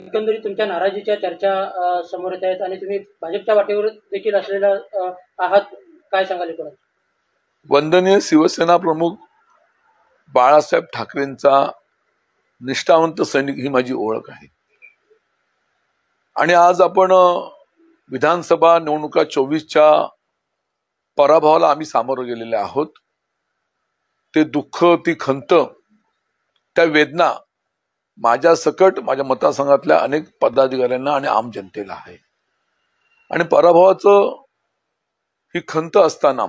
एकंदरीत तुमच्या नाराजीच्या चर्चा समोर येत आहेत आणि तुम्ही भाजपच्या वाटेवर देखील असलेला आहात, काय सांगाल एकूणच? वंदनीय शिवसेना प्रमुख बाळासाहेब ठाकरेंचा निष्ठावंत सैनिक ही माझी ओळख आहे। आणि आज आपण विधानसभा निवडणुका 24च्या पराभवाला आम्ही सामोरं गेलेले आहोत। ते दुःख, ती खंत, त्या वेदना माझ्या सकट माझ्या मतदारसंघातल्या अनेक पदाधिकाऱ्यांना आणि आम जनतेला आहे। आणि पराभवाचं ही खंत असताना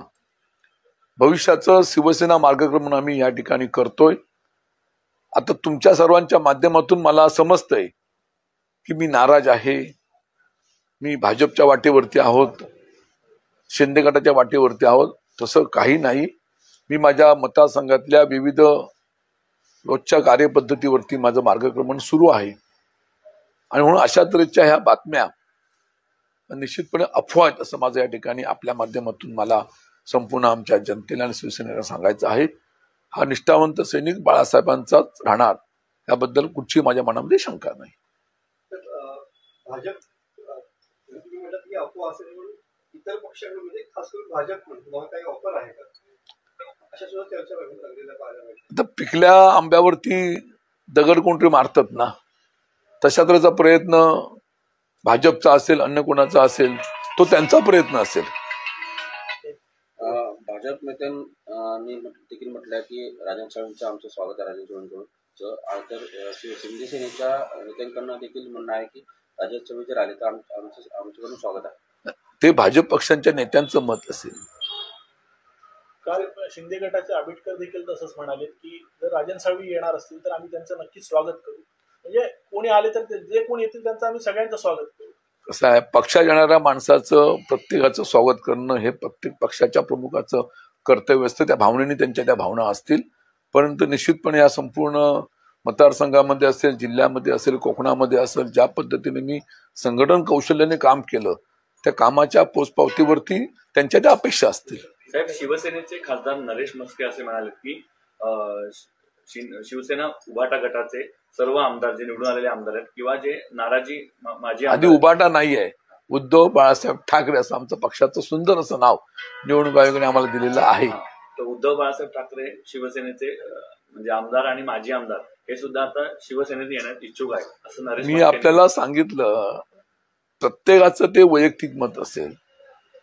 भविष्याचं शिवसेना मार्गक्रमण आम्ही या ठिकाणी करतोय। आता तुमच्या सर्वांच्या माध्यमातून मला समजतंय की मी नाराज आहे, मी भाजपच्या वाटेवरती आहोत, शिंदे गटाच्या वाटेवरती आहोत। तसं काही नाही। मी माझ्या मतदारसंघातल्या विविध रोजच्या कार्यपद्धतीवरती माझं मार्गक्रमण सुरू आहे। आणि म्हणून अशा तऱ्हेच्या ह्या बातम्या निश्चितपणे अफवा आहेत असं माझं या ठिकाणी आपल्या माध्यमातून मला संपूर्ण आमच्या जनतेला आणि शिवसेनेला सांगायचं आहे। हा निष्ठावंत सैनिक बाळासाहेबांचाच राहणार याबद्दल कुठची माझ्या मनामध्ये शंका नाही। भाजप तुम्ही म्हणतात की अफवा असेल म्हणून इतर पक्षांमध्ये खास करून भाजप म्हणून काही ऑफर आहे का, अशा सुद्धा चर्चा लागलेल्या पाहायला मिळतात। आता पिकल्या आंब्यावरती दगड कोणतरी मारतात ना, तशा तऱ्हेचा प्रयत्न भाजपचा असेल, अन्य कोणाचा असेल, तो त्यांचा प्रयत्न असेल। भाजप नेत्यांनी देखील म्हटलं की राजन साळवींचं आमचं स्वागत आहे, राजन साळवींचं। तर शिवसेनेच्या नेत्यांकडून देखील म्हणणं आहे की राजन साळवी जर आले तर आमच्याकडून स्वागत आहे। ते भाजप पक्षांच्या नेत्यांचं मत असेल। काल शिंदे गटाचे आंबेडकर देखील तसंच म्हणाले की जर राजन साळवी येणार असतील तर आम्ही त्यांचं नक्कीच स्वागत करू, म्हणजे कोणी आले तर जे कोणी येतील त्यांचं आम्ही सगळ्यांचं स्वागत करू। कसं आहे, पक्षात येणाऱ्या माणसाचं प्रत्येकाचं स्वागत करणं हे प्रत्येक पक्षाच्या प्रमुखाचं कर्तव्य असतं। त्या भावनेने त्यांच्या त्या भावना असतील, परंतु निश्चितपणे या संपूर्ण मतदारसंघामध्ये असेल, जिल्ह्यामध्ये असेल, कोकणामध्ये असेल, ज्या पद्धतीने मी संघटन कौशल्याने काम केलं त्या कामाच्या पोचपावतीवरती त्यांच्या त्या अपेक्षा असतील। साहेब, शिवसेनेचे खासदार नरेश म्हस्के असे म्हणाले की शिवसेना उभाटा गटाचे सर्व आमदार जे निवडून आलेले आमदार आहेत किंवा जे नाराजी माझी आधी उभाटा नाही आहे, उद्धव बाळासाहेब ठाकरे असं आमचं पक्षाचं सुंदर असं नाव निवडणूक आयोगाने आम्हाला दिलेलं आहे। तर उद्धव बाळासाहेब ठाकरे शिवसेनेचे म्हणजे आमदार आणि माजी आमदार हे सुद्धा आता शिवसेनेत येण्यास इच्छुक आहे असं नरेश मी आपल्याला सांगितलं। प्रत्येकाचं ते वैयक्तिक मत असेल,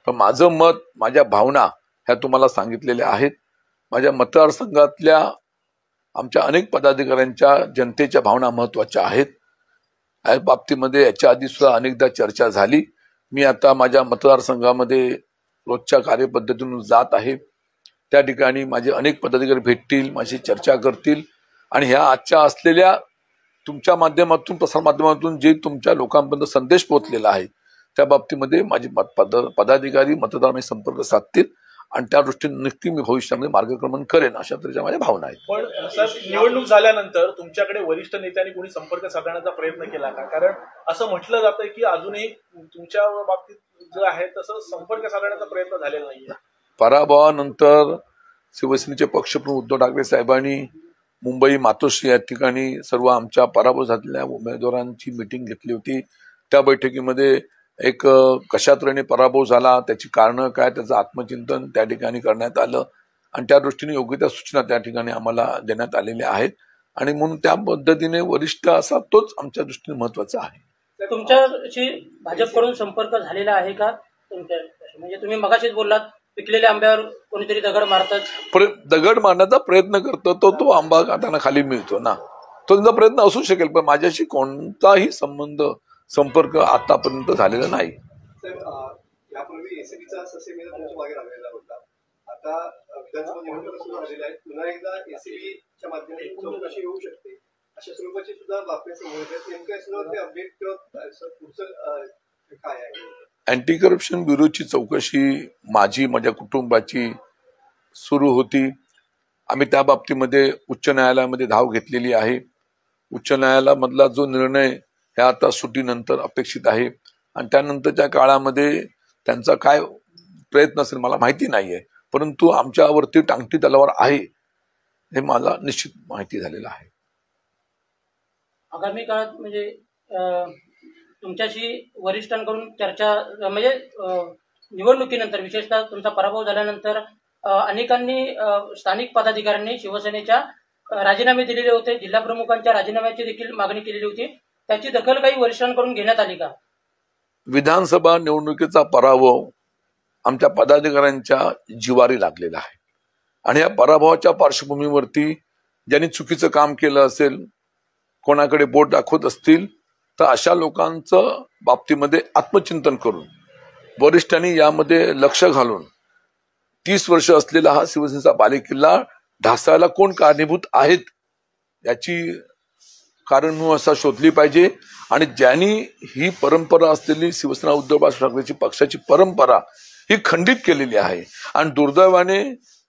पण माझं मत, माझ्या भावना ह्या तुम्हाला सांगितलेल्या आहेत। माझ्या मतदारसंघातल्या आमच्या अनेक पदाधिकाऱ्यांच्या जनतेच्या भावना महत्वाच्या आहेत। या बाबतीमध्ये याच्या आधी सुद्धा अनेकदा चर्चा झाली। मी आता माझ्या मतदारसंघामध्ये रोजच्या कार्यपद्धतीतून जात आहे, त्या ठिकाणी माझे अनेक पदाधिकारी भेटतील, माझी चर्चा करतील आणि ह्या आजच्या असलेल्या तुमच्या माध्यमातून, प्रसार माध्यमातून जे तुमच्या लोकांपर्यंत संदेश पोहोचलेला आहे त्या बाबतीमध्ये माझे पदाधिकारी मतदारांशी संपर्क साधतील आणि त्या दृष्टीने नक्की मी भविष्यामध्ये मार्गक्रमण करेन अशा तऱ्हेच्या माझ्या भावना आहेत। पण सर, निवडणूक झाल्यानंतर तुमच्याकडे वरिष्ठ नेत्यांनी कोणी संपर्क साधण्याचा प्रयत्न केला का? कारण असं म्हटलं जातंय की अजूनही तुमच्या बाबतीत जे आहे तसं संपर्क साधण्याचा प्रयत्न झालेला नाहीये। पराभवानंतर शिवसेनेचे पक्षप्रमुख उद्धव ठाकरे साहेबांनी मुंबई मातोश्री या ठिकाणी सर्व आमच्या पराभव झालेल्या उमेदवारांची मीटिंग घेतली होती। त्या बैठकीमध्ये एक कशा तऱ्हेने पराभव झाला, त्याची कारणं काय, त्याचं आत्मचिंतन त्या ठिकाणी करण्यात आलं आणि त्या दृष्टीने योग्य त्या सूचना त्या ठिकाणी आम्हाला देण्यात आलेल्या आहेत। आणि म्हणून त्या पद्धतीने वरिष्ठ असा तोच आमच्या दृष्टीने महत्वाचा आहे। तुमच्याशी भाजपकडून संपर्क झालेला आहे का? म्हणजे तुम्ही मगाशीच बोललात पिकलेल्या आंब्यावर कोणीतरी दगड मारतात, दगड मारण्याचा प्रयत्न करतो तो आंबा काढताना खाली मिळतो ना, तो त्यांचा प्रयत्न असू शकेल, पण माझ्याशी कोणताही संपर्क आतापर्यंत झालेला नाही। यापूर्वी एसीबीचा ससेमिनार तुमच्या मागे लागलेला होता, आता विधानसभा निवडणूक सुरू झालेल्या आहेत, पुन्हा एकदा एसीबीच्या माध्यमातून चौकशी होऊ शकते अशा स्वरूपाची सुद्धा बातम्या समोर येतात। नेमकं याच्यावर अपडेट पुढचं काय आहे? अँटी करप्शन ब्युरोची चौकशी माझी, माझ्या कुटुंबाची सुरू होती। आम्ही त्या बाबतीमध्ये उच्च न्यायालयामध्ये धाव घेतलेली आहे। उच्च न्यायालयामधला जो निर्णय हे आता सुटीनंतर अपेक्षित आहे आणि त्यानंतरच्या काळामध्ये त्यांचा काय प्रयत्न असेल मला माहिती नाहीये, परंतु आमच्यावरती टांगती तलवार आहे हे मला निश्चित माहिती झालेलं आहे। आगामी काळात म्हणजे तुमच्याशी वरिष्ठांकडून चर्चा म्हणजे निवडणुकीनंतर विशेषतः तुमचा पराभव झाल्यानंतर अनेकांनी स्थानिक पदाधिकाऱ्यांनी शिवसेनेच्या राजीनामे दिलेले होते, जिल्हा प्रमुखांच्या राजीनाम्याची देखील मागणी केलेली होती. त्याची दखल काही वरिष्ठांकडून घेण्यात आली का? विधानसभा निवडणुकीचा पराभव आमच्या पदाधिकाऱ्यांच्या जिवारी लागलेला आहे आणि या पराभवाच्या पार्श्वभूमीवरती ज्यांनी चुकीचं काम केलं असेल, कोणाकडे बोट दाखवत असतील, तर अशा लोकांचं बाबतीमध्ये आत्मचिंतन करून वरिष्ठांनी यामध्ये लक्ष घालून 30 वर्ष असलेला हा शिवसेनेचा बालेकिल्ला ढासळायला कोण कारणीभूत आहेत याची कारण असा शोधली पाहिजे. आणि ज्यांनी ही परंपरा असलेली शिवसेना उद्धव बाळासाहेब ठाकरेची पक्षाची परंपरा ही खंडित केलेली आहे आणि दुर्दैवाने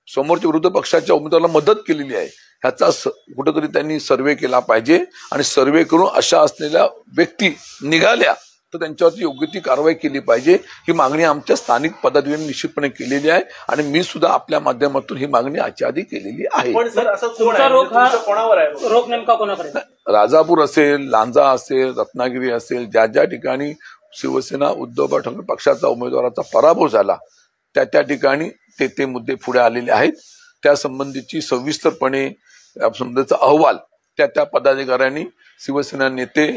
समोरच्या विरोधी पक्षाच्या उमेदवाराला मदत केलेली आहे, ह्याचा कुठेतरी त्यांनी सर्वे केला पाहिजे आणि सर्वे करून अशा असलेल्या व्यक्ती निघाल्या तर त्यांच्यावरती योग्य ती कारवाई केली पाहिजे. ही मागणी आमच्या स्थानिक पदाधिकाऱ्यांनी निश्चितपणे केलेली आहे आणि मी सुद्धा आपल्या माध्यमातून ही मागणी आजच्या आधी केलेली आहे. पण सर असं कोण तुमचा आहे रोख म्हणजे तुमचा कोणावर आहे? हा रोख नेमका कोणाकडे? राजापूर असेल, लांजा असेल, रत्नागिरी असेल, ज्या ज्या ठिकाणी शिवसेना उद्धव ठाकरे पक्षाचा उमेदवाराचा पराभव झाला त्या ठिकाणी ते मुद्दे पुढे आलेले आहेत. त्या संबंधीची सविस्तरपणे संबंधीचा अहवाल त्या पदाधिकाऱ्यांनी शिवसेना नेते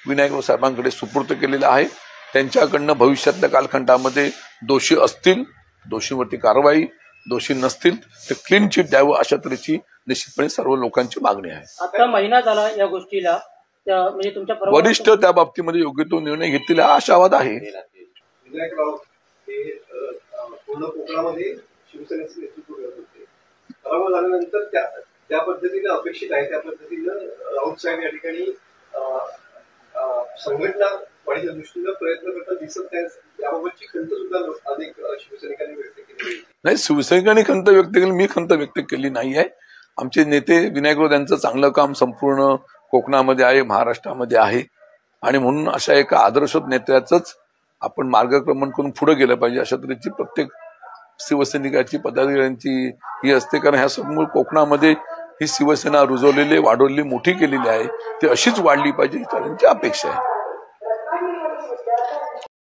विनायक साहेबांकडे सुपूर्द केलेला आहे. त्यांच्याकडनं भविष्यातल्या कालखंडामध्ये दोषी असतील, दोषींवरती कारवाई, दोषी नसतील तर क्लीन चिट द्यावं अशा तऱ्हेची निश्चितपणे सर्व लोकांची मागणी आहे. आता महिना झाला या गोष्टीला, म्हणजे तुमच्या वरिष्ठ त्या बाबतीमध्ये योग्य तो निर्णय घेतील हा आशावाद आहे. विनायक राऊत हे पूर्ण कोकणामध्ये शिवसेनेचे नेतृत्व करत होते. पराभव झाल्यानंतर त्या पद्धतीने अपेक्षित आहे त्या पद्धतीनं राऊत साहेब या ठिकाणी संघटना वाढीच्या दृष्टीनं प्रयत्न करताना दिसत नाही. याबाबतची खंत सुद्धा अनेक शिवसैनिकांनी व्यक्त केली नाही. शिवसैनिकांनी खंत व्यक्त केली, मी खंत व्यक्त केली नाही आहे. आमचे नेते विनायक राऊत यांचं चांगलं काम संपूर्ण कोकणामध्ये आहे, महाराष्ट्रामध्ये आहे आणि म्हणून अशा एका आदर्श नेत्याचंच आपण मार्गक्रमण करून पुढे गेलं पाहिजे अशा तऱ्हेची प्रत्येक शिवसैनिकाची पदाधिकाऱ्यांची ही असते. कारण ह्या समोर कोकणामध्ये ही शिवसेना रुजवलेली, वाढवलेली, मोठी केलेली आहे, ती अशीच वाढली पाहिजे ही त्यांची अपेक्षा आहे.